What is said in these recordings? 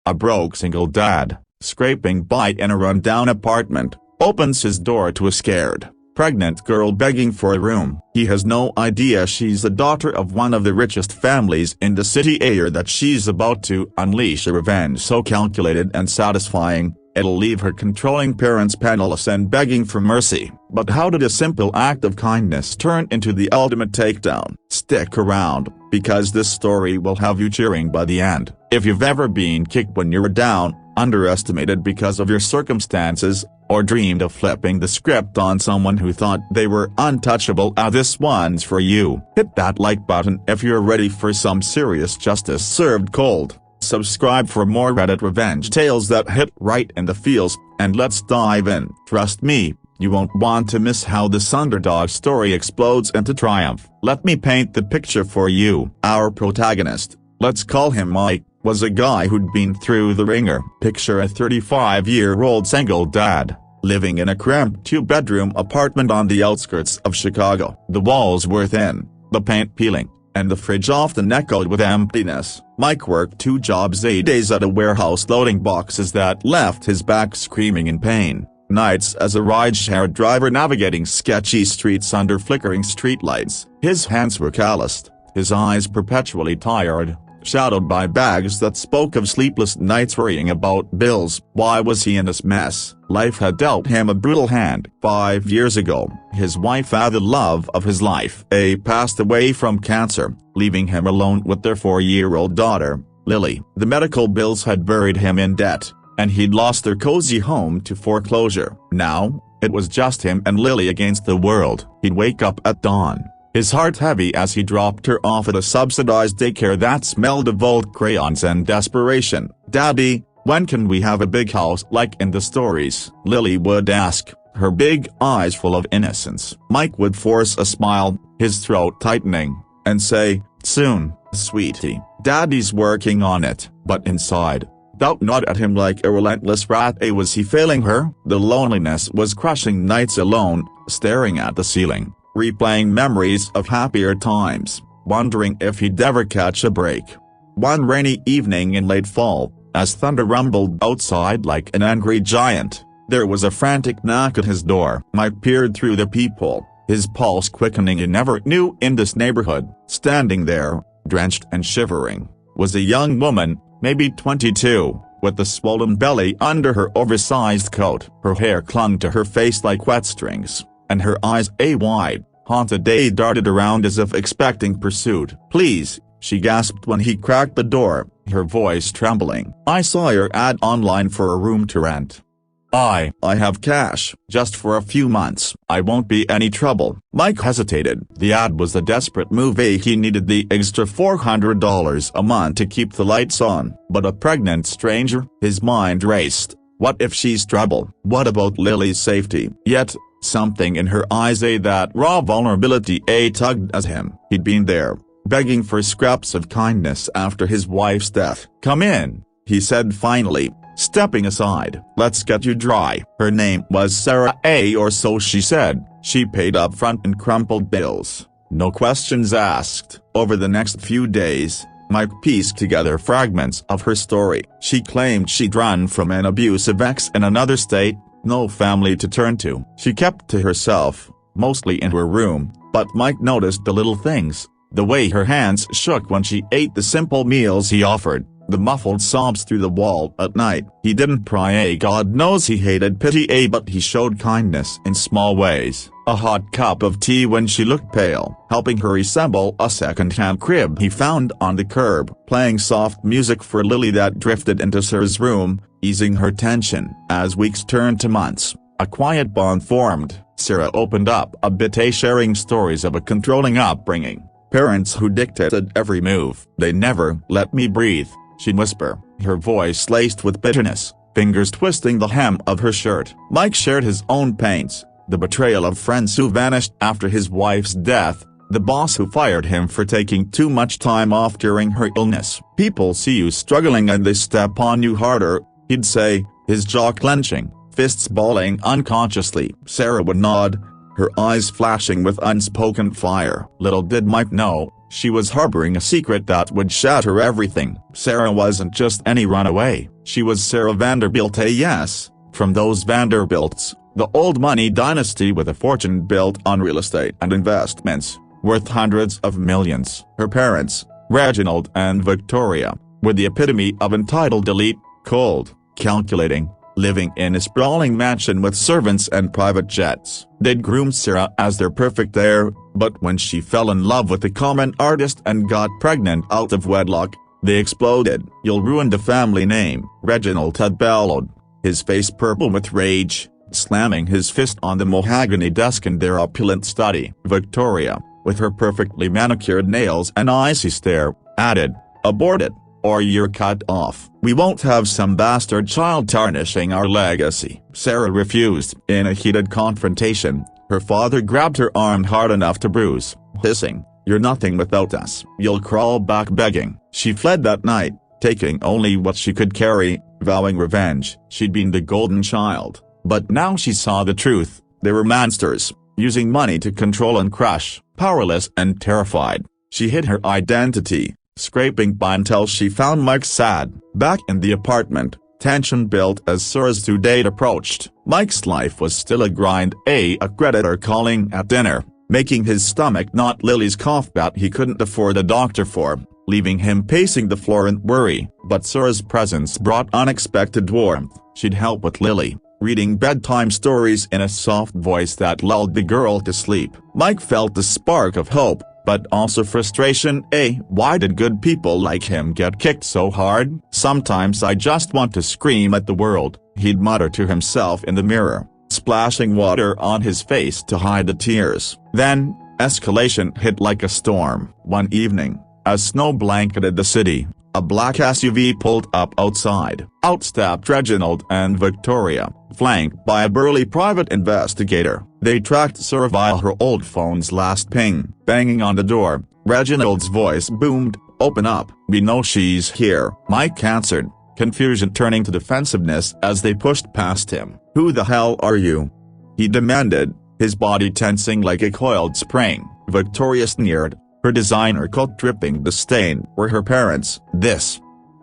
A broke single dad, scraping by in a rundown apartment, opens his door to a scared, pregnant girl begging for a room. He has no idea she's the daughter of one of the richest families in the city, or that she's about to unleash a revenge so calculated and satisfying, it'll leave her controlling parents penniless and begging for mercy. But how did a simple act of kindness turn into the ultimate takedown? Stick around, because this story will have you cheering by the end. If you've ever been kicked when you were down, underestimated because of your circumstances, or dreamed of flipping the script on someone who thought they were untouchable, this one's for you. Hit that like button if you're ready for some serious justice served cold. Subscribe for more Reddit revenge tales that hit right in the feels, and let's dive in. Trust me, you won't want to miss how this underdog story explodes into triumph. Let me paint the picture for you. Our protagonist, let's call him Mike, was a guy who'd been through the ringer. Picture a 35-year-old single dad, living in a cramped two-bedroom apartment on the outskirts of Chicago. The walls were thin, the paint peeling, and the fridge often echoed with emptiness. Mike worked 2 jobs, 8 days at a warehouse loading boxes that left his back screaming in pain, nights as a rideshare driver navigating sketchy streets under flickering streetlights. His hands were calloused, his eyes perpetually tired, shadowed by bags that spoke of sleepless nights worrying about bills. Why was he in this mess? Life had dealt him a brutal hand. 5 years ago, his wife, the love of his life, passed away from cancer, leaving him alone with their 4-year-old daughter, Lily. The medical bills had buried him in debt, and he'd lost their cozy home to foreclosure. Now, it was just him and Lily against the world. He'd wake up at dawn, his heart heavy as he dropped her off at a subsidized daycare that smelled of old crayons and desperation. "Daddy, when can we have a big house like in the stories?" Lily would ask, her big eyes full of innocence. Mike would force a smile, his throat tightening, and say, "Soon, sweetie. Daddy's working on it." But inside, doubt gnawed at him like a relentless rat. Was he failing her? The loneliness was crushing. Nights alone, staring at the ceiling, replaying memories of happier times, wondering if he'd ever catch a break. One rainy evening in late fall, as thunder rumbled outside like an angry giant, there was a frantic knock at his door. Mike peered through the peephole, his pulse quickening. He never knew in this neighborhood. Standing there, drenched and shivering, was a young woman, maybe 22, with a swollen belly under her oversized coat. Her hair clung to her face like wet strings, and her eyes, wide, haunted, darted around as if expecting pursuit. "Please," she gasped when he cracked the door, her voice trembling. "I saw your ad online for a room to rent. I have cash, just for a few months. I won't be any trouble." Mike hesitated. The ad was a desperate move. He needed the extra $400 a month to keep the lights on. But a pregnant stranger? His mind raced. What if she's trouble? What about Lily's safety? Yet, something in her eyes, that raw vulnerability, tugged at him. He'd been there, begging for scraps of kindness after his wife's death. "Come in," he said finally, stepping aside. "Let's get you dry." Her name was Sarah, or so she said. She paid up front and crumpled bills, no questions asked. Over the next few days, Mike pieced together fragments of her story. She claimed she'd run from an abusive ex in another state, no family to turn to. She kept to herself, mostly in her room, but Mike noticed the little things, the way her hands shook when she ate the simple meals he offered, the muffled sobs through the wall at night. He didn't pry, God knows he hated pity, but he showed kindness in small ways. A hot cup of tea when she looked pale, helping her assemble a second-hand crib he found on the curb, playing soft music for Lily that drifted into Sarah's room, easing her tension. As weeks turned to months, a quiet bond formed. Sarah opened up a bit, sharing stories of a controlling upbringing, parents who dictated every move. "They never let me breathe," she'd whisper, her voice laced with bitterness, fingers twisting the hem of her shirt. Mike shared his own pains, the betrayal of friends who vanished after his wife's death, the boss who fired him for taking too much time off during her illness. "People see you struggling and they step on you harder," he'd say, his jaw clenching, fists balling unconsciously. Sarah would nod, her eyes flashing with unspoken fire. Little did Mike know, She was harboring a secret that would shatter everything. Sarah wasn't just any runaway, she was Sarah Vanderbilt, yes, from those Vanderbilts, the old money dynasty with a fortune built on real estate and investments, worth hundreds of millions. Her parents, Reginald and Victoria, were the epitome of entitled elite, cold, calculating, living in a sprawling mansion with servants and private jets. They'd groomed Sarah as their perfect heir, but when she fell in love with a common artist and got pregnant out of wedlock, they exploded. "You'll ruin the family name," Reginald had bellowed, his face purple with rage, slamming his fist on the mahogany desk in their opulent study. Victoria, with her perfectly manicured nails and icy stare, added, "Abort it, or you're cut off. We won't have some bastard child tarnishing our legacy." Sarah refused. In a heated confrontation, her father grabbed her arm hard enough to bruise, hissing, "You're nothing without us. You'll crawl back begging." She fled that night, taking only what she could carry, vowing revenge. She'd been the golden child, but now she saw the truth. They were monsters, using money to control and crush. Powerless and terrified, she hid her identity, scraping by until she found Mike sad. Back in the apartment, tension built as Sarah's due date approached. Mike's life was still a grind, a creditor calling at dinner, making his stomach knot, Lily's cough that he couldn't afford a doctor for, leaving him pacing the floor in worry. But Sarah's presence brought unexpected warmth. She'd help with Lily, reading bedtime stories in a soft voice that lulled the girl to sleep. Mike felt the spark of hope, but also frustration. Why did good people like him get kicked so hard? "Sometimes I just want to scream at the world," he'd mutter to himself in the mirror, splashing water on his face to hide the tears. Then, escalation hit like a storm. One evening, as snow blanketed the city, a black SUV pulled up outside. Out stepped Reginald and Victoria, flanked by a burly private investigator. They tracked Sarah via her old phone's last ping. Banging on the door, Reginald's voice boomed, "Open up, we know she's here." Mike answered, confusion turning to defensiveness as they pushed past him. "Who the hell are you?" he demanded, his body tensing like a coiled spring. Victoria sneered, her designer coat dripping the stain. "We're her parents. This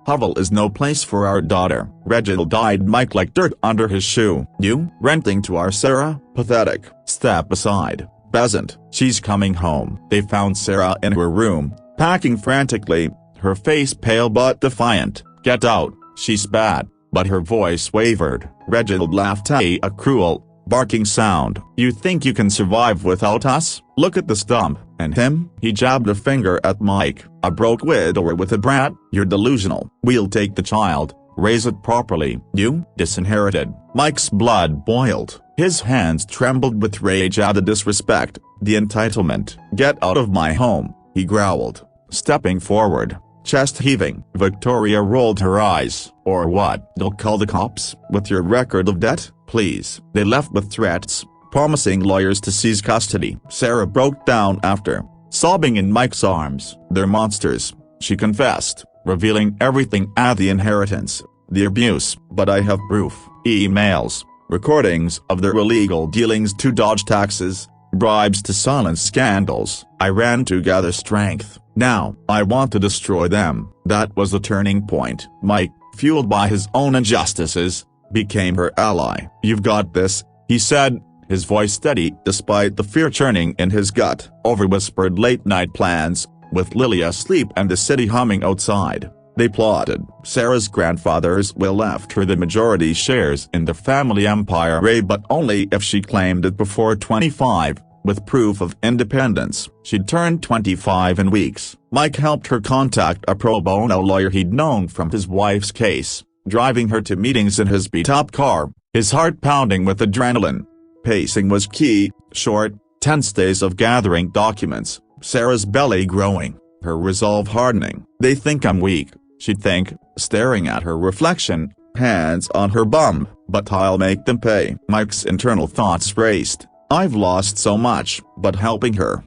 hovel is no place for our daughter." Reginald eyed Mike like dirt under his shoe. "You renting to our Sarah? Pathetic. Step aside, peasant. She's coming home." They found Sarah in her room, packing frantically, her face pale but defiant. "Get out," she spat, but her voice wavered. Reginald laughed, a cruel, barking sound. "You think you can survive without us? Look at the stump, and him." He jabbed a finger at Mike. "A broke widower with a brat? You're delusional. We'll take the child, raise it properly. You, disinherited." Mike's blood boiled. His hands trembled with rage at the disrespect, the entitlement. "Get out of my home," he growled, stepping forward, chest heaving. Victoria rolled her eyes. "Or what? They'll call the cops? With your record of debt? Please." They left with threats, promising lawyers to seize custody. Sarah broke down after, sobbing in Mike's arms. "They're monsters," she confessed, revealing everything at the inheritance, the abuse. "But I have proof. Emails, recordings of their illegal dealings to dodge taxes, bribes to silence scandals. I ran to gather strength. Now I want to destroy them." That was the turning point. Mike, fueled by his own injustices, became her ally. "You've got this," he said, his voice steady despite the fear churning in his gut. Over-whispered late-night plans, with Lily asleep and the city humming outside. They plotted. Sarah's grandfather's will left her the majority shares in the family empire, but only if she claimed it before 25, with proof of independence. She'd turned 25 in weeks. Mike helped her contact a pro bono lawyer he'd known from his wife's case, driving her to meetings in his beat-up car, his heart pounding with adrenaline. Pacing was key, short, tense days of gathering documents, Sarah's belly growing, her resolve hardening. "They think I'm weak," she'd think, staring at her reflection, hands on her bum, "but I'll make them pay." Mike's internal thoughts raced. "I've lost so much, but helping her.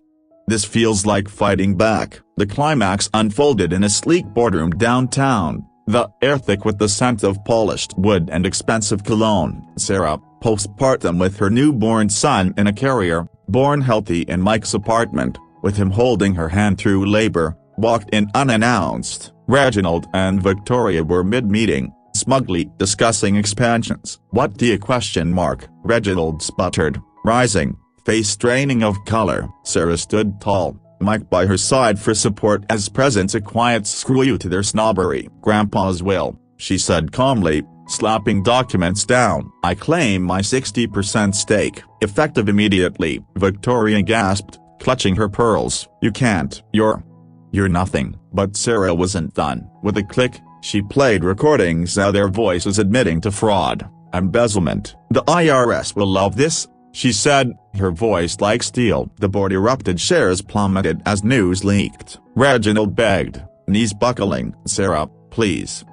This feels like fighting back." The climax unfolded in a sleek boardroom downtown, the air thick with the scent of polished wood and expensive cologne. Sarah, postpartum with her newborn son in a carrier, born healthy in Mike's apartment, with him holding her hand through labor, walked in unannounced. Reginald and Victoria were mid-meeting, smugly discussing expansions. "What do you question?" Reginald sputtered, rising, face draining of color. Sarah stood tall, Mike by her side for support as presents a quiet screw you to their snobbery. "Grandpa's will," she said calmly, slapping documents down. "I claim my 60% stake, effective immediately." Victoria gasped, clutching her pearls. "You can't. You're nothing." But Sarah wasn't done. With a click, she played recordings of their voices admitting to fraud, embezzlement. "The IRS will love this," she said, her voice like steel. The board erupted. Shares plummeted as news leaked. Reginald begged, knees buckling. "Sarah, please.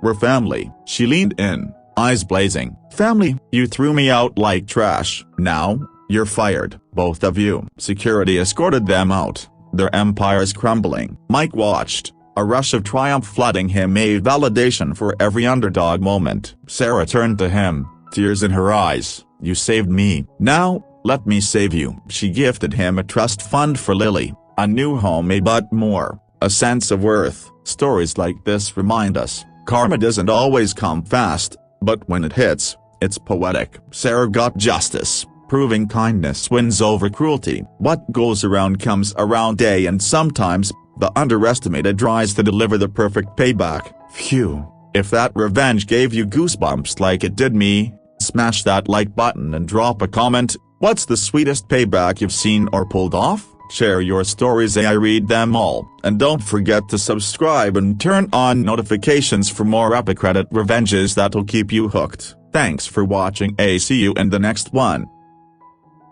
We're family." She leaned in, eyes blazing. "Family? You threw me out like trash. Now, you're fired, both of you." Security escorted them out, their empires crumbling. Mike watched, a rush of triumph flooding him, a validation for every underdog moment. Sarah turned to him, tears in her eyes. "You saved me. Now, let me save you." She gifted him a trust fund for Lily, a new home, but more, a sense of worth. Stories like this remind us, karma doesn't always come fast, but when it hits, it's poetic. Sarah got justice, proving kindness wins over cruelty. What goes around comes around day, and sometimes, the underestimated rise to deliver the perfect payback. Phew. If that revenge gave you goosebumps like it did me, smash that like button and drop a comment. What's the sweetest payback you've seen or pulled off? Share your stories, I read them all. And don't forget to subscribe and turn on notifications for more epic Reddit revenges that'll keep you hooked. Thanks for watching. See you in the next one.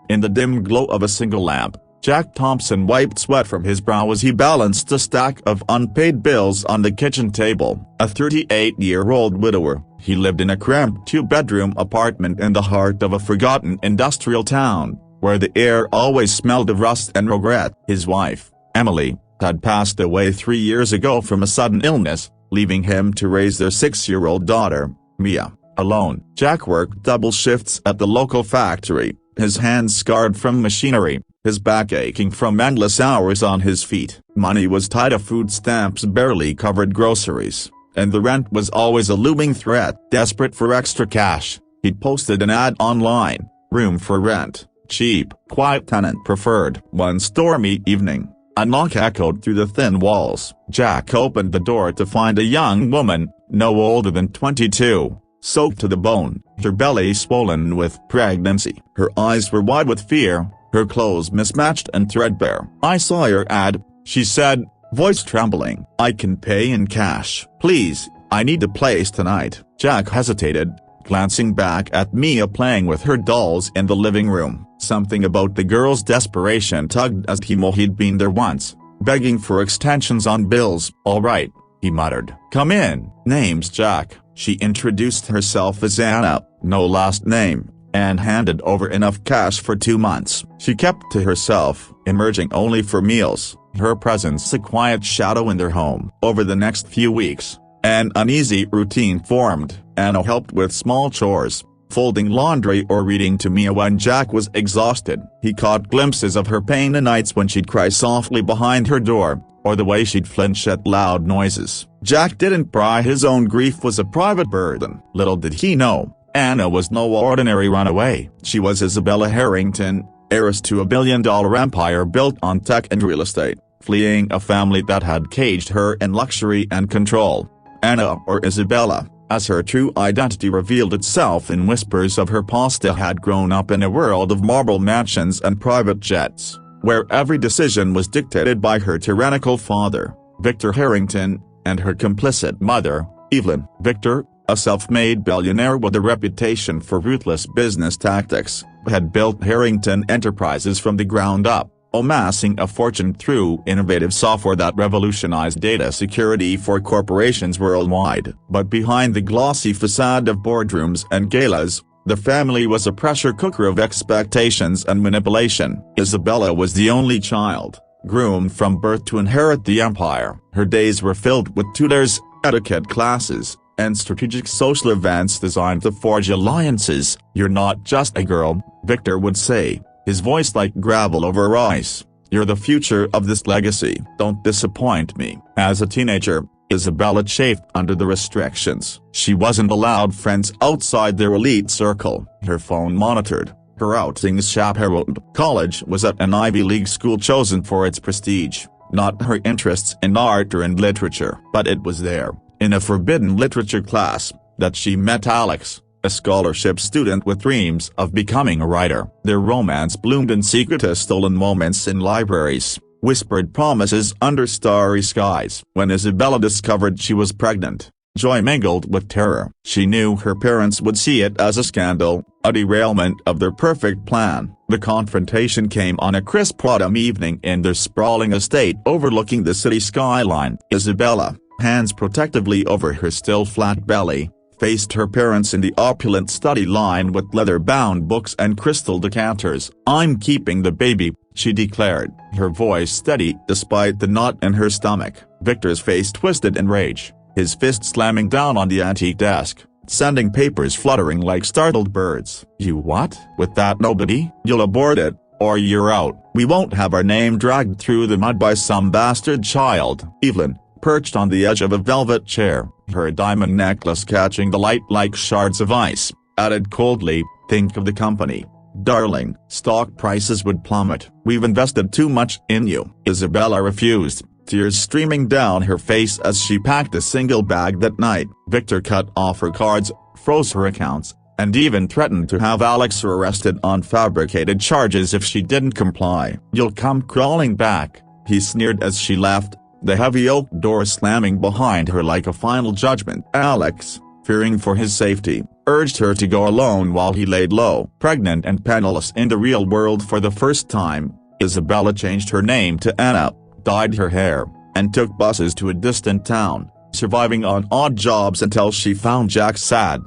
In the dim glow of a single lamp, Jack Thompson wiped sweat from his brow as he balanced a stack of unpaid bills on the kitchen table. A 38-year-old widower, he lived in a cramped two-bedroom apartment in the heart of a forgotten industrial town, where the air always smelled of rust and regret. His wife, Emily, had passed away 3 years ago from a sudden illness, leaving him to raise their 6-year-old daughter, Mia, alone. Jack worked double shifts at the local factory, his hands scarred from machinery, his back aching from endless hours on his feet. Money was tight, of food stamps barely covered groceries, and the rent was always a looming threat. Desperate for extra cash, he'd posted an ad online, "Room for rent, cheap, quiet tenant preferred." One stormy evening, a knock echoed through the thin walls. Jack opened the door to find a young woman, no older than 22. Soaked to the bone, her belly swollen with pregnancy. Her eyes were wide with fear, her clothes mismatched and threadbare. "I saw your ad," she said, voice trembling. "I can pay in cash. Please, I need a place tonight." Jack hesitated, glancing back at Mia playing with her dolls in the living room. Something about the girl's desperation tugged at him. He'd been there once, begging for extensions on bills. "All right," he muttered. "Come in." "Name's Jack." She introduced herself as Anna, no last name, and handed over enough cash for 2 months. She kept to herself, emerging only for meals, her presence a quiet shadow in their home. Over the next few weeks, an uneasy routine formed. Anna helped with small chores, folding laundry or reading to Mia when Jack was exhausted. He caught glimpses of her pain the nights when she'd cry softly behind her door, or the way she'd flinch at loud noises. Jack didn't pry. His own grief was a private burden. Little did he know, Anna was no ordinary runaway. She was Isabella Harrington, heiress to a billion-dollar empire built on tech and real estate, fleeing a family that had caged her in luxury and control. Anna, or Isabella, as her true identity revealed itself in whispers of her past, had grown up in a world of marble mansions and private jets, where every decision was dictated by her tyrannical father, Victor Harrington, and her complicit mother, Evelyn. Victor, a self-made billionaire with a reputation for ruthless business tactics, had built Harrington Enterprises from the ground up, amassing a fortune through innovative software that revolutionized data security for corporations worldwide. But behind the glossy facade of boardrooms and galas, the family was a pressure cooker of expectations and manipulation. Isabella was the only child, groomed from birth to inherit the empire. Her days were filled with tutors, etiquette classes, and strategic social events designed to forge alliances. "You're not just a girl," Victor would say, his voice like gravel over ice. You're the future of this legacy. Don't disappoint me." As a teenager, Isabella chafed under the restrictions. She wasn't allowed friends outside their elite circle. Her phone monitored, her outings chaperoned. College was at an Ivy League school chosen for its prestige, not her interests in art or in literature. But it was there, in a forbidden literature class, that she met Alex, a scholarship student with dreams of becoming a writer. Their romance bloomed in secret as stolen moments in libraries, whispered promises under starry skies. When Isabella discovered she was pregnant, joy mingled with terror. She knew her parents would see it as a scandal, a derailment of their perfect plan. The confrontation came on a crisp autumn evening in their sprawling estate overlooking the city skyline. Isabella, hands protectively over her still flat belly, faced her parents in the opulent study lined with leather-bound books and crystal decanters. "I'm keeping the baby," she declared, her voice steady despite the knot in her stomach. Victor's face twisted in rage, his fist slamming down on the antique desk, sending papers fluttering like startled birds. "You what? With that nobody? You'll abort it, or you're out. We won't have our name dragged through the mud by some bastard child." Evelyn, perched on the edge of a velvet chair, her diamond necklace catching the light like shards of ice, added coldly, "Think of the company, darling. Stock prices would plummet. We've invested too much in you." Isabella refused, tears streaming down her face as she packed a single bag that night. Victor cut off her cards, froze her accounts, and even threatened to have Alex arrested on fabricated charges if she didn't comply. "You'll come crawling back," he sneered as she left, the heavy oak door slamming behind her like a final judgment. Alex, fearing for his safety, urged her to go alone while he laid low. Pregnant and penniless in the real world for the first time, Isabella changed her name to Anna, dyed her hair, and took buses to a distant town, surviving on odd jobs until she found Jack sad.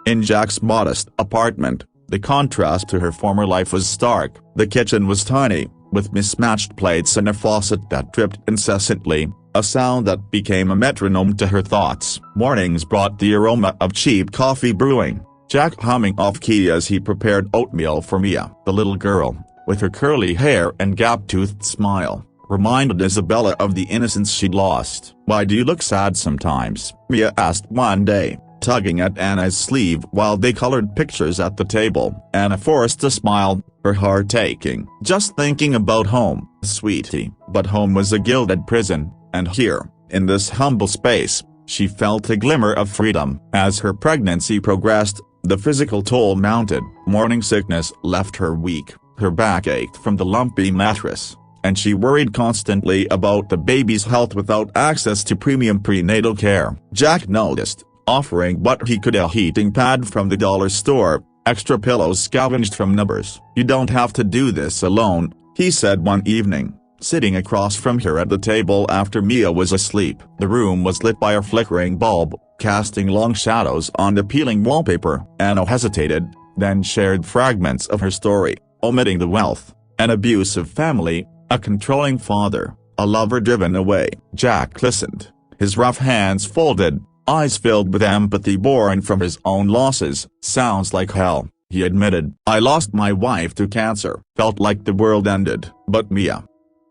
In Jack's modest apartment, the contrast to her former life was stark. The kitchen was tiny, with mismatched plates and a faucet that dripped incessantly, a sound that became a metronome to her thoughts. Mornings brought the aroma of cheap coffee brewing, Jack humming off-key as he prepared oatmeal for Mia. The little girl, with her curly hair and gap-toothed smile, reminded Isabella of the innocence she'd lost. "Why do you look sad sometimes?" Mia asked one day, tugging at Anna's sleeve while they colored pictures at the table. Anna forced a smile, her heart aching. "Just thinking about home, sweetie." But home was a gilded prison, and here, in this humble space, she felt a glimmer of freedom. As her pregnancy progressed, the physical toll mounted. Morning sickness left her weak, her back ached from the lumpy mattress, and she worried constantly about the baby's health without access to premium prenatal care. Jack noticed, offering what he could, a heating pad from the dollar store, extra pillows scavenged from neighbors. "You don't have to do this alone," he said one evening, sitting across from her at the table after Mia was asleep. The room was lit by a flickering bulb, casting long shadows on the peeling wallpaper. Anna hesitated, then shared fragments of her story, omitting the wealth, an abusive family, a controlling father, a lover driven away. Jack listened, his rough hands folded, eyes filled with empathy born from his own losses. "Sounds like hell," he admitted. "I lost my wife to cancer, felt like the world ended. But Mia,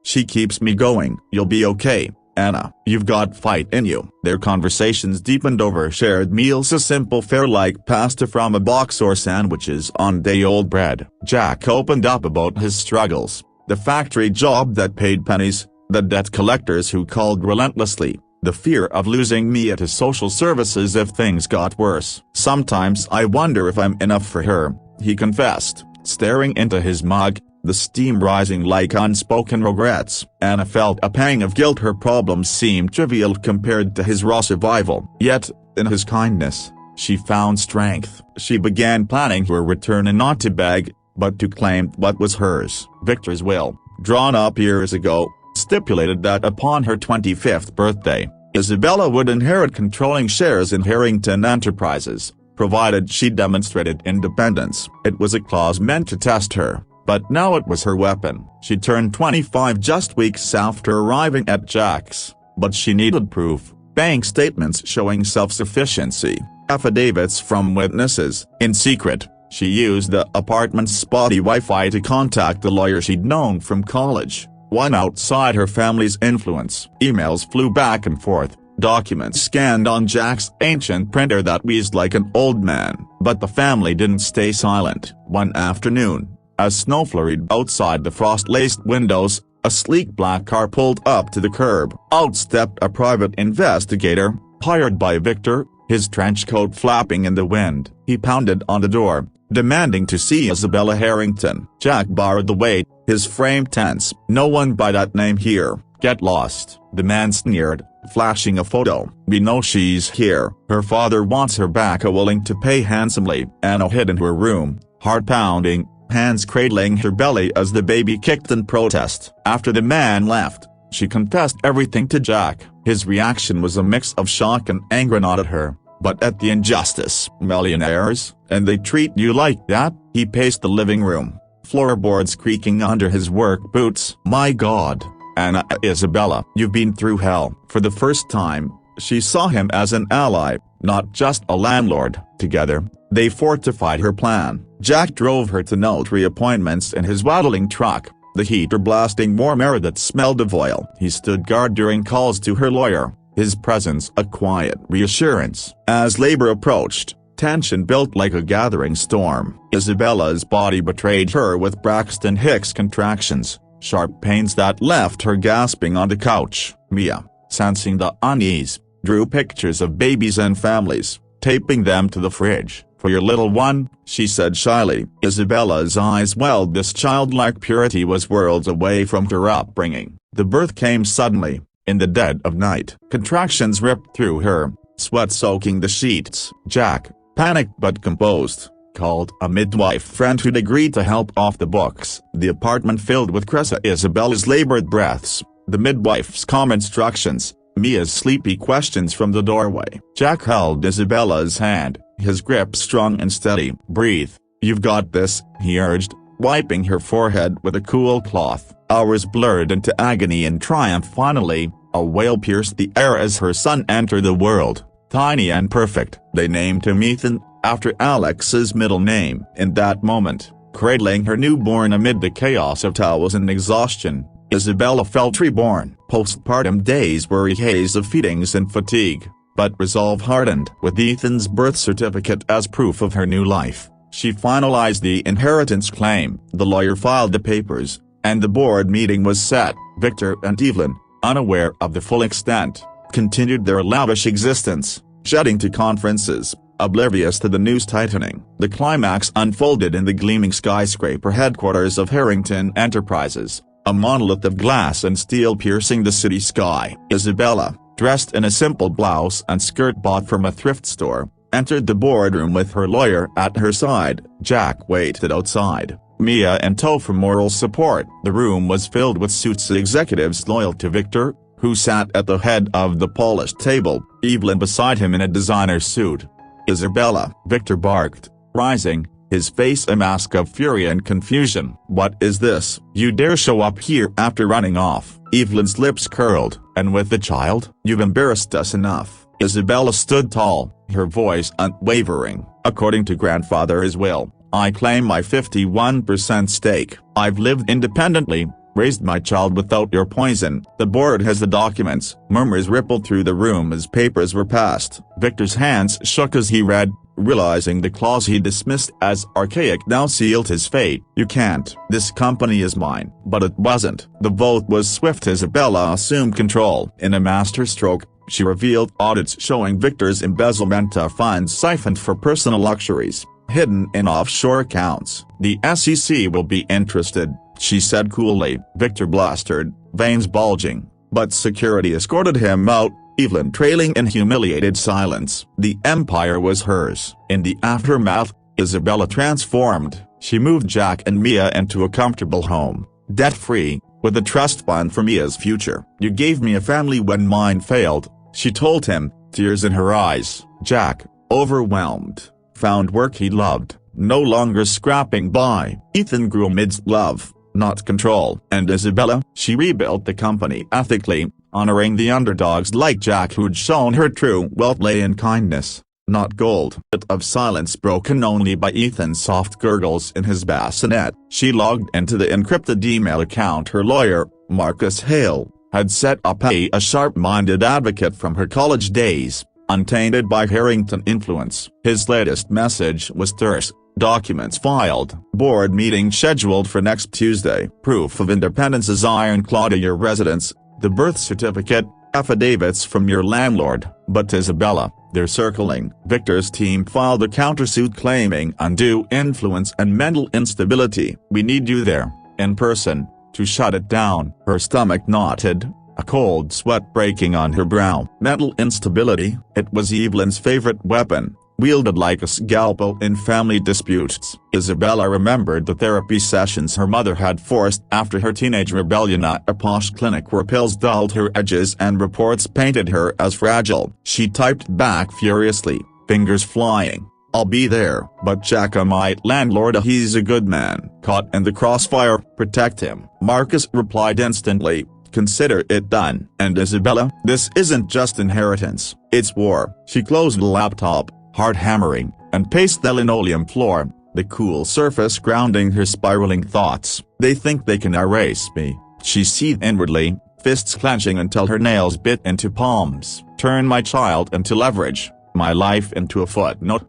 she keeps me going." "You'll be okay, Anna. You've got fight in you." Their conversations deepened over shared meals, a simple fare like pasta from a box or sandwiches on day-old bread. Jack opened up about his struggles, the factory job that paid pennies, the debt collectors who called relentlessly, the fear of losing Mia to social services if things got worse. "Sometimes I wonder if I'm enough for her," he confessed, staring into his mug, the steam rising like unspoken regrets. Anna felt a pang of guilt. Her problems seemed trivial compared to his raw survival. Yet, in his kindness, she found strength. She began planning her return, and not to beg, but to claim what was hers. Victor's will, drawn up years ago, stipulated that upon her 25th birthday, Isabella would inherit controlling shares in Harrington Enterprises, provided she demonstrated independence. It was a clause meant to test her, but now it was her weapon. She turned 25 just weeks after arriving at Jack's, but she needed proof: bank statements showing self-sufficiency, affidavits from witnesses. In secret, she used the apartment's spotty Wi-Fi to contact the lawyer she'd known from college, one outside her family's influence. Emails flew back and forth, documents scanned on Jack's ancient printer that wheezed like an old man. But the family didn't stay silent. One afternoon, as snow flurried outside the frost-laced windows, a sleek black car pulled up to the curb. Out stepped a private investigator, hired by Victor, his trench coat flapping in the wind. He pounded on the door, demanding to see Isabella Harrington. Jack barred the way, his frame tense. "No one by that name here. Get lost," the man sneered, flashing a photo. "We know she's here. Her father wants her back." Willing to pay handsomely. Anna hid in her room, heart pounding, hands cradling her belly as the baby kicked in protest. After the man left, she confessed everything to Jack. His reaction was a mix of shock and anger. Not at her, but at the injustice. "Millionaires, and they treat you like that?" He paced the living room, floorboards creaking under his work boots. "My God, Anna Isabella, you've been through hell." For the first time, she saw him as an ally, not just a landlord. Together, they fortified her plan. Jack drove her to notary appointments in his waddling truck, the heater blasting warm air that smelled of oil. He stood guard during calls to her lawyer, his presence a quiet reassurance. As labor approached, tension built like a gathering storm. Isabella's body betrayed her with Braxton Hicks contractions, sharp pains that left her gasping on the couch. Mia, sensing the unease, drew pictures of babies and families, taping them to the fridge. "For your little one," she said shyly. Isabella's eyes welled. This childlike purity was worlds away from her upbringing. The birth came suddenly, in the dead of night. Contractions ripped through her, sweat soaking the sheets. Jack, panicked but composed, called a midwife friend who'd agreed to help off the books. The apartment filled with Isabella's labored breaths, the midwife's calm instructions, Mia's sleepy questions from the doorway. Jack held Isabella's hand, his grip strong and steady. "Breathe, you've got this," he urged, wiping her forehead with a cool cloth. Hours blurred into agony and triumph. Finally, a wail pierced the air as her son entered the world, tiny and perfect. They named him Ethan, after Alex's middle name. In that moment, cradling her newborn amid the chaos of towels and exhaustion, Isabella felt reborn. Postpartum days were a haze of feedings and fatigue, but resolve hardened. With Ethan's birth certificate as proof of her new life, she finalized the inheritance claim. The lawyer filed the papers, and the board meeting was set. Victor and Evelyn, unaware of the full extent, continued their lavish existence, jetting to conferences, oblivious to the news tightening. The climax unfolded in the gleaming skyscraper headquarters of Harrington Enterprises, a monolith of glass and steel piercing the city sky. Isabella, dressed in a simple blouse and skirt bought from a thrift store, entered the boardroom with her lawyer at her side. Jack waited outside, Mia in tow for moral support. The room was filled with suits executives loyal to Victor, who sat at the head of the polished table, Evelyn beside him in a designer suit. "Isabella," Victor barked, rising, his face a mask of fury and confusion. "What is this? You dare show up here after running off?" Evelyn's lips curled. "And with the child? You've embarrassed us enough." Isabella stood tall, her voice unwavering. "According to grandfather's will, I claim my 51% stake. I've lived independently, raised my child without your poison. The board has the documents." Murmurs rippled through the room as papers were passed. Victor's hands shook as he read, realizing the clause he dismissed as archaic now sealed his fate. "You can't. This company is mine." But it wasn't. The vote was swift. Isabella assumed control. In a masterstroke, she revealed audits showing Victor's embezzlement of funds siphoned for personal luxuries, hidden in offshore accounts. "The SEC will be interested," she said coolly. Victor blustered, veins bulging, but security escorted him out, Evelyn trailing in humiliated silence. The empire was hers. In the aftermath, Isabella transformed. She moved Jack and Mia into a comfortable home, debt-free, with a trust fund for Mia's future. "You gave me a family when mine failed," she told him, tears in her eyes. Jack, overwhelmed, found work he loved, no longer scrapping by. Ethan grew amidst love, not control. And Isabella, she rebuilt the company ethically, honoring the underdogs like Jack who'd shown her true wealth lay in kindness, not gold. A bit of silence broken only by Ethan's soft gurgles in his bassinet. She logged into the encrypted email account her lawyer, Marcus Hale, had set up a sharp-minded advocate from her college days, untainted by Harrington influence. His latest message was terse: documents filed, board meeting scheduled for next Tuesday. Proof of independence is ironclad at your residence, the birth certificate, affidavits from your landlord. But Isabella, they're circling. Victor's team filed a countersuit claiming undue influence and mental instability. We need you there, in person, to shut it down. Her stomach knotted, a cold sweat breaking on her brow. Mental instability, it was Evelyn's favorite weapon, wielded like a scalpel in family disputes. Isabella remembered the therapy sessions her mother had forced after her teenage rebellion at a posh clinic where pills dulled her edges and reports painted her as fragile. She typed back furiously, fingers flying, "I'll be there." But Jack, my landlord, he's a good man. Caught in the crossfire, protect him. Marcus replied instantly, "Consider it done." And Isabella, this isn't just inheritance, it's war. She closed the laptop, hard hammering, and paced the linoleum floor, the cool surface grounding her spiraling thoughts. They think they can erase me, she seethed inwardly, fists clenching until her nails bit into palms. Turn my child into leverage, my life into a footnote.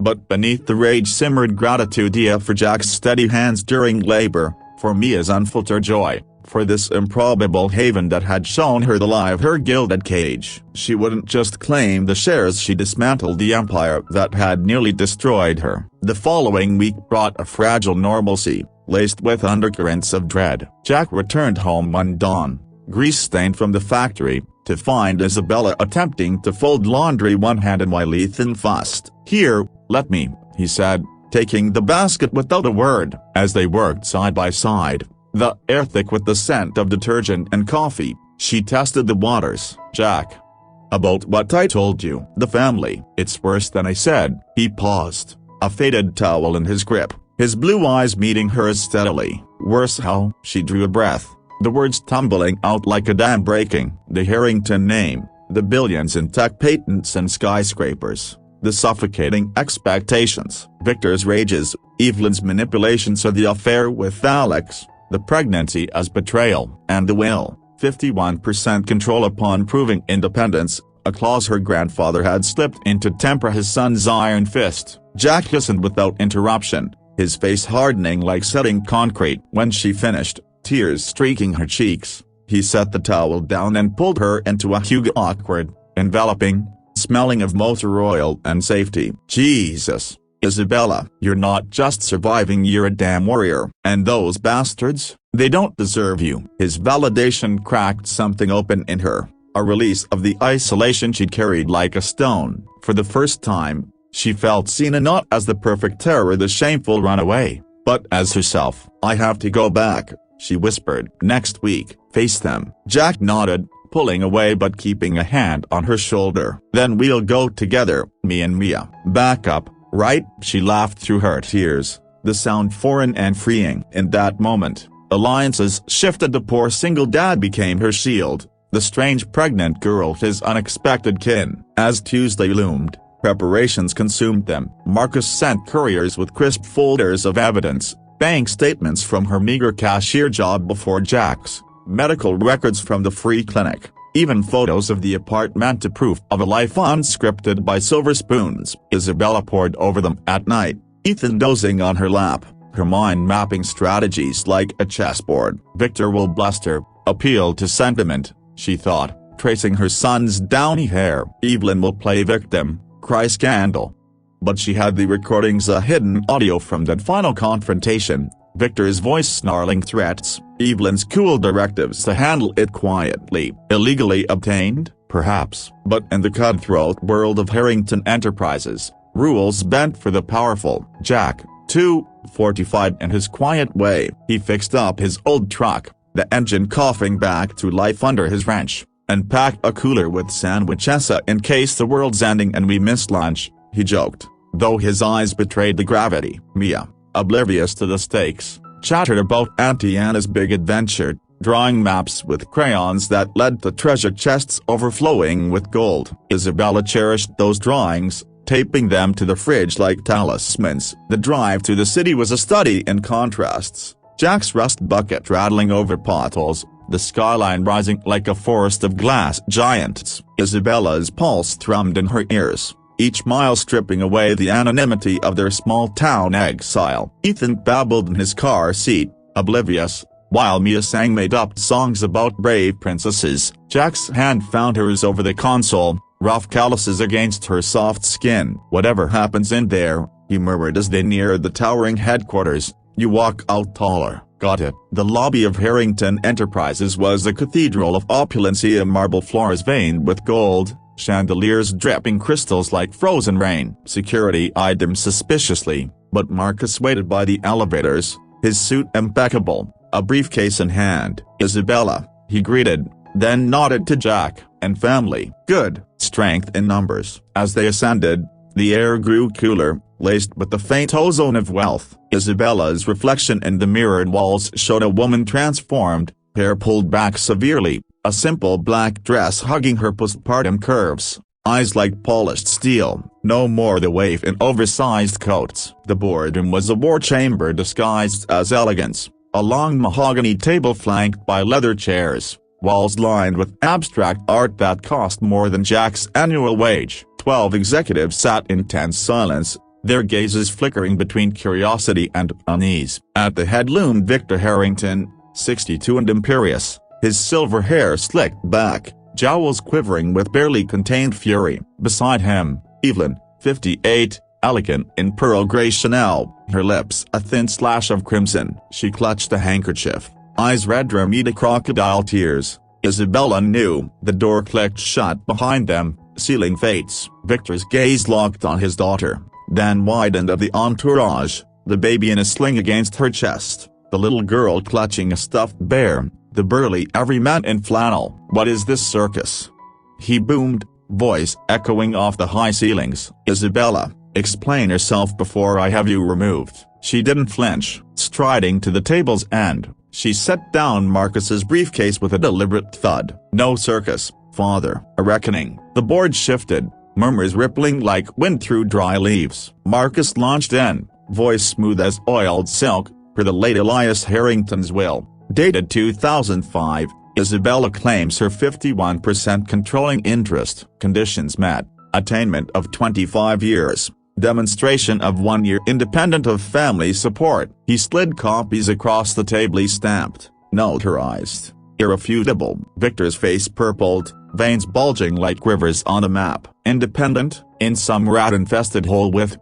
But beneath the rage simmered gratitude for Jack's steady hands during labor, for Mia's unfiltered joy, for this improbable haven that had shown her the lie of her gilded cage. She wouldn't just claim the shares, she dismantled the empire that had nearly destroyed her. The following week brought a fragile normalcy, laced with undercurrents of dread. Jack returned home one dawn, grease-stained from the factory, to find Isabella attempting to fold laundry one-handed while Ethan fussed. "Here, let me," he said, taking the basket without a word. As they worked side by side, the air thick with the scent of detergent and coffee, she tested the waters. "Jack. About what I told you. The family. It's worse than I said." He paused, a faded towel in his grip, his blue eyes meeting hers steadily. "Worse how?" She drew a breath, the words tumbling out like a dam breaking. The Harrington name, the billions in tech patents and skyscrapers, the suffocating expectations, Victor's rages, Evelyn's manipulations of the affair with Alex, the pregnancy as betrayal, and the will, 51% control upon proving independence, a clause her grandfather had slipped in to temper his son's iron fist. Jack listened without interruption, his face hardening like setting concrete. When she finished, tears streaking her cheeks, he set the towel down and pulled her into a huge awkward, enveloping, smelling of motor oil and safety. "Jesus. Isabella, you're not just surviving, you're a damn warrior. And those bastards, they don't deserve you." His validation cracked something open in her, a release of the isolation she'd carried like a stone. For the first time, she felt seen, and not as the perfect terror, the shameful runaway, but as herself. "I have to go back," she whispered. "Next week." "Face them." Jack nodded, pulling away but keeping a hand on her shoulder. "Then we'll go together, me and Mia." "Back up. Right?" She laughed through her tears, the sound foreign and freeing. In that moment, alliances shifted. The poor single dad became her shield, the strange pregnant girl his unexpected kin. As Tuesday loomed, preparations consumed them. Marcus sent couriers with crisp folders of evidence, bank statements from her meager cashier job before Jack's, medical records from the free clinic, even photos of the apartment to proof of a life unscripted by silver spoons. Isabella pored over them at night, Ethan dozing on her lap, her mind mapping strategies like a chessboard. Victor will bluster, appeal to sentiment, she thought, tracing her son's downy hair. Evelyn will play victim, cry scandal. But she had the recordings, a hidden audio from that final confrontation, Victor's voice snarling threats, Evelyn's cool directives to handle it quietly. Illegally obtained, perhaps, but in the cutthroat world of Harrington Enterprises, rules bent for the powerful. Jack, too, fortified in his quiet way. He fixed up his old truck, the engine coughing back to life under his wrench, and packed a cooler with sandwiches in case the world's ending and we missed lunch, he joked, though his eyes betrayed the gravity. Mia, oblivious to the stakes, chattered about Auntie Anna's big adventure, drawing maps with crayons that led to treasure chests overflowing with gold. Isabella cherished those drawings, taping them to the fridge like talismans. The drive to the city was a study in contrasts, Jack's rust bucket rattling over potholes, the skyline rising like a forest of glass giants. Isabella's pulse thrummed in her ears, each mile stripping away the anonymity of their small-town exile. Ethan babbled in his car seat, oblivious, while Mia sang made-up songs about brave princesses. Jack's hand found hers over the console, rough calluses against her soft skin. "Whatever happens in there," he murmured as they neared the towering headquarters, "you walk out taller." Got it. The lobby of Harrington Enterprises was a cathedral of opulency, marble floors veined with gold, chandeliers dripping crystals like frozen rain. Security eyed them suspiciously, but Marcus waited by the elevators, his suit impeccable, a briefcase in hand. "Isabella," he greeted, then nodded to Jack and family. "Good." Strength in numbers. As they ascended, the air grew cooler, laced with the faint ozone of wealth. Isabella's reflection in the mirrored walls showed a woman transformed, hair pulled back severely, a simple black dress hugging her postpartum curves, eyes like polished steel, no more the wave in oversized coats. The boardroom was a war chamber disguised as elegance, a long mahogany table flanked by leather chairs, walls lined with abstract art that cost more than Jack's annual wage. 12 executives sat in tense silence, their gazes flickering between curiosity and unease. At the head loomed Victor Harrington, 62 and imperious, his silver hair slicked back, jowls quivering with barely contained fury. Beside him, Evelyn, 58, elegant in pearl gray Chanel, her lips a thin slash of crimson. She clutched a handkerchief, eyes red Ramita crocodile tears. Isabella knew. The door clicked shut behind them, sealing fates. Victor's gaze locked on his daughter, then widened of the entourage, the baby in a sling against her chest, the little girl clutching a stuffed bear, the burly everyman in flannel. "What is this circus?" he boomed, voice echoing off the high ceilings. "Isabella, explain yourself before I have you removed." She didn't flinch. Striding to the table's end, she set down Marcus's briefcase with a deliberate thud. "No circus, father." A reckoning. The board shifted, murmurs rippling like wind through dry leaves. Marcus launched in, voice smooth as oiled silk, per the late Elias Harrington's will, dated 2005, Isabella claims her 51% controlling interest. Conditions met, attainment of 25 years, demonstration of 1 year independent of family support. He slid copies across the table. He stamped, notarized, irrefutable. Victor's face purpled, veins bulging like rivers on a map. Independent, in some rat-infested hole with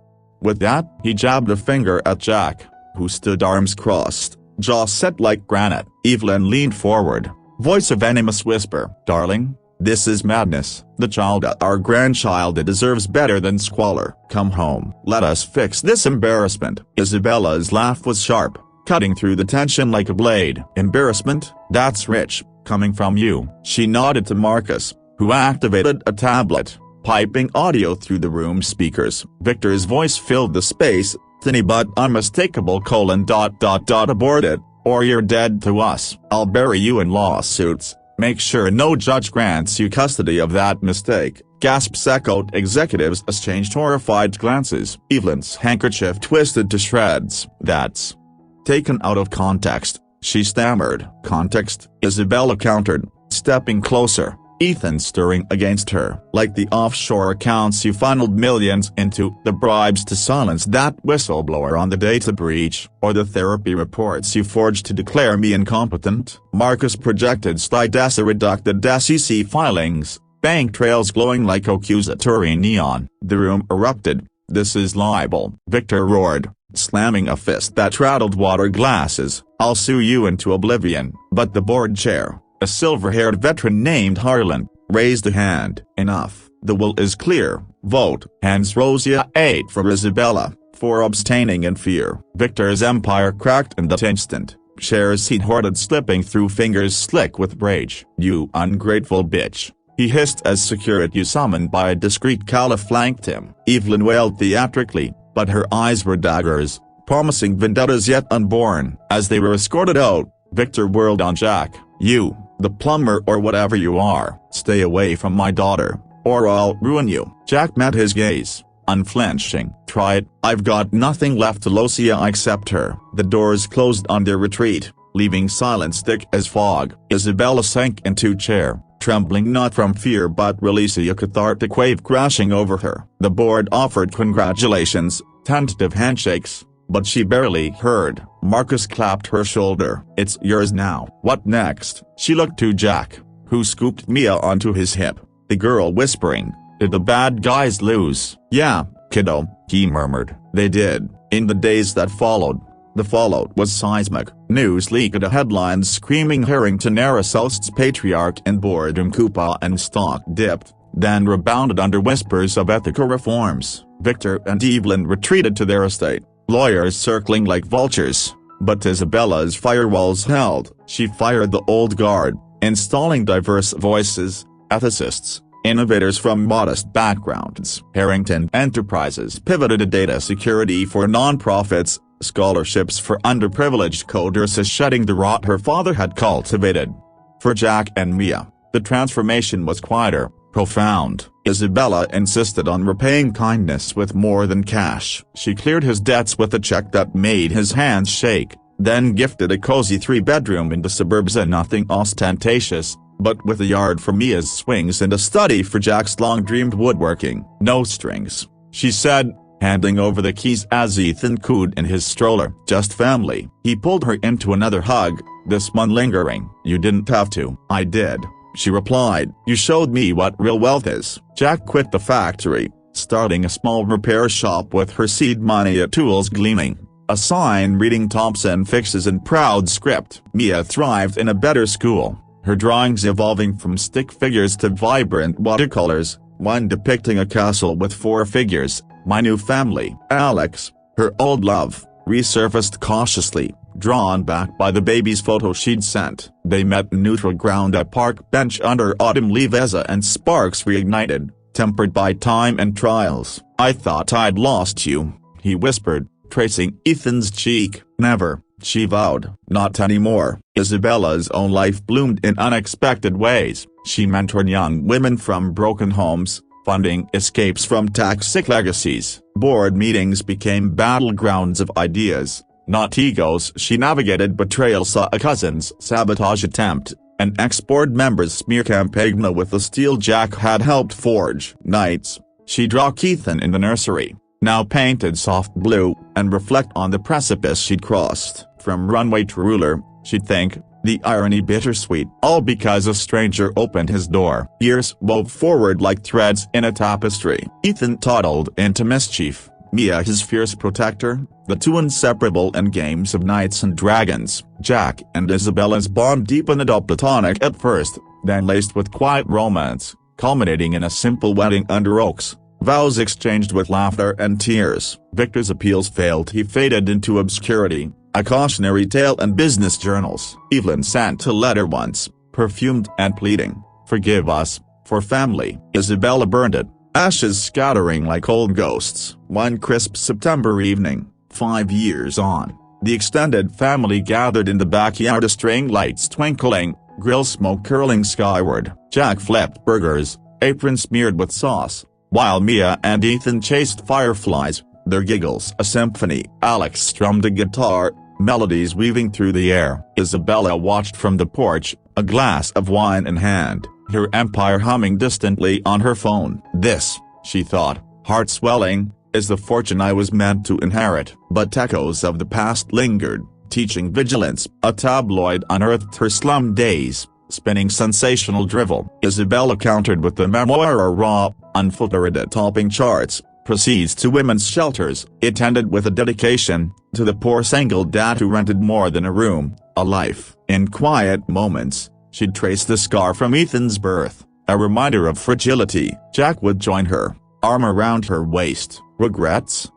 that, he jabbed a finger at Jack, who stood arms crossed, jaw set like granite. Evelyn leaned forward, voice a venomous whisper. "Darling, this is madness. The child, our grandchild, deserves better than squalor. Come home. Let us fix this embarrassment." Isabella's laugh was sharp, cutting through the tension like a blade. "Embarrassment? That's rich, coming from you." She nodded to Marcus, who activated a tablet, piping audio through the room speakers. Victor's voice filled the space, thinny but unmistakable: "Abort it, or you're dead to us. I'll bury you in lawsuits. Make sure no judge grants you custody of that mistake." Gasps echoed. Executives exchanged horrified glances. Evelyn's handkerchief twisted to shreds. "That's taken out of context," she stammered. "Context?" Isabella countered, stepping closer, Ethan stirring against her. "Like the offshore accounts you funneled millions into, the bribes to silence that whistleblower on the data breach, or the therapy reports you forged to declare me incompetent." Marcus projected slide redacted SEC filings, bank trails glowing like accusatory neon. The room erupted. "This is libel," Victor roared, slamming a fist that rattled water glasses. "I'll sue you into oblivion." But the board chair, a silver-haired veteran named Harlan, raised a hand. "Enough. The will is clear. Vote." Hands rose. 8 for Isabella, 4 abstaining in fear. Victor's empire cracked in that instant, shares he'd hoarded slipping through fingers slick with rage. "You ungrateful bitch," he hissed as security summoned by a discreet caliph flanked him. Evelyn wailed theatrically, but her eyes were daggers, promising vendettas yet unborn. As they were escorted out, Victor whirled on Jack. "You, the plumber or whatever you are, stay away from my daughter, or I'll ruin you." Jack met his gaze, unflinching. "Try it." "I've got nothing left to lose except her." The doors closed on their retreat, leaving silence thick as fog. Isabella sank into a chair, trembling not from fear but releasing a cathartic wave crashing over her. The board offered congratulations, tentative handshakes, but she barely heard. Marcus clapped her shoulder. "It's yours now." "What next?" She looked to Jack, who scooped Mia onto his hip, the girl whispering, "Did the bad guys lose?" "Yeah, kiddo," he murmured. "They did." In the days that followed, the fallout was seismic. News leaked headlines screaming Harrington heiress ousts patriarch in boardroom coup and stock dipped, then rebounded under whispers of ethical reforms. Victor and Evelyn retreated to their estate, lawyers circling like vultures, but Isabella's firewalls held. She fired the old guard, installing diverse voices, ethicists, innovators from modest backgrounds. Harrington Enterprises pivoted to data security for nonprofits, scholarships for underprivileged coders, shedding the rot her father had cultivated. For Jack and Mia, the transformation was quieter, profound. Isabella insisted on repaying kindness with more than cash. She cleared his debts with a check that made his hands shake, then gifted a cozy 3-bedroom in the suburbs, and nothing ostentatious, but with a yard for Mia's swings and a study for Jack's long-dreamed woodworking. "No strings," she said, handing over the keys as Ethan cooed in his stroller. "Just family." He pulled her into another hug, this one lingering. "You didn't have to." "I did," she replied. "You showed me what real wealth is." Jack quit the factory, starting a small repair shop with her seed money at tools gleaming, a sign reading Thompson Fixes in proud script. Mia thrived in a better school, her drawings evolving from stick figures to vibrant watercolors, one depicting a castle with 4 figures. My new family. Alex, her old love, resurfaced cautiously, drawn back by the baby's photo she'd sent. They met in neutral ground at park bench under autumn leaves and sparks reignited, tempered by time and trials. "I thought I'd lost you," he whispered, tracing Ethan's cheek. "Never," she vowed. "Not anymore." Isabella's own life bloomed in unexpected ways. She mentored young women from broken homes, funding escapes from toxic legacies. Board meetings became battlegrounds of ideas, not egos. She navigated betrayal, saw a cousin's sabotage attempt, an ex-board member's smear campaign with the steel Jack had helped forge. Nights, she'd draw Ethan in the nursery, now painted soft blue, and reflect on the precipice she'd crossed. From runway to ruler, she'd think, the irony bittersweet, all because a stranger opened his door. Years wove forward like threads in a tapestry. Ethan toddled into mischief, Mia his fierce protector, the two inseparable in games of knights and dragons. Jack and Isabella's bond deepened platonic at first, then laced with quiet romance, culminating in a simple wedding under oaks. Vows exchanged with laughter and tears. Victor's appeals failed. He faded into obscurity, a cautionary tale in business journals. Evelyn sent a letter once, perfumed and pleading, "Forgive us, for family." Isabella burned it, ashes scattering like old ghosts. One crisp September evening, 5 years on, the extended family gathered in the backyard, string lights twinkling, grill smoke curling skyward. Jack flipped burgers, apron smeared with sauce, while Mia and Ethan chased fireflies, their giggles a symphony. Alex strummed a guitar, melodies weaving through the air. Isabella watched from the porch, a glass of wine in hand, her empire humming distantly on her phone. "This," she thought, heart swelling, "is the fortune I was meant to inherit." But echoes of the past lingered, teaching vigilance. A tabloid unearthed her slum days, spinning sensational drivel. Isabella countered with the memoir, raw, unfiltered, topping charts, proceeds to women's shelters. It ended with a dedication to the poor single dad who rented more than a room, a life. In quiet moments, she'd trace the scar from Ethan's birth, a reminder of fragility. Jack would join her, arm around her waist. "Regrets?"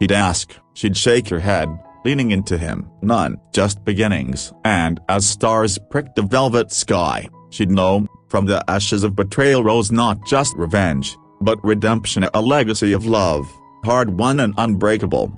he'd ask. She'd shake her head, leaning into him. "None, just beginnings." And as stars pricked the velvet sky, she'd know, from the ashes of betrayal rose not just revenge, but redemption, a legacy of love, hard-won and unbreakable.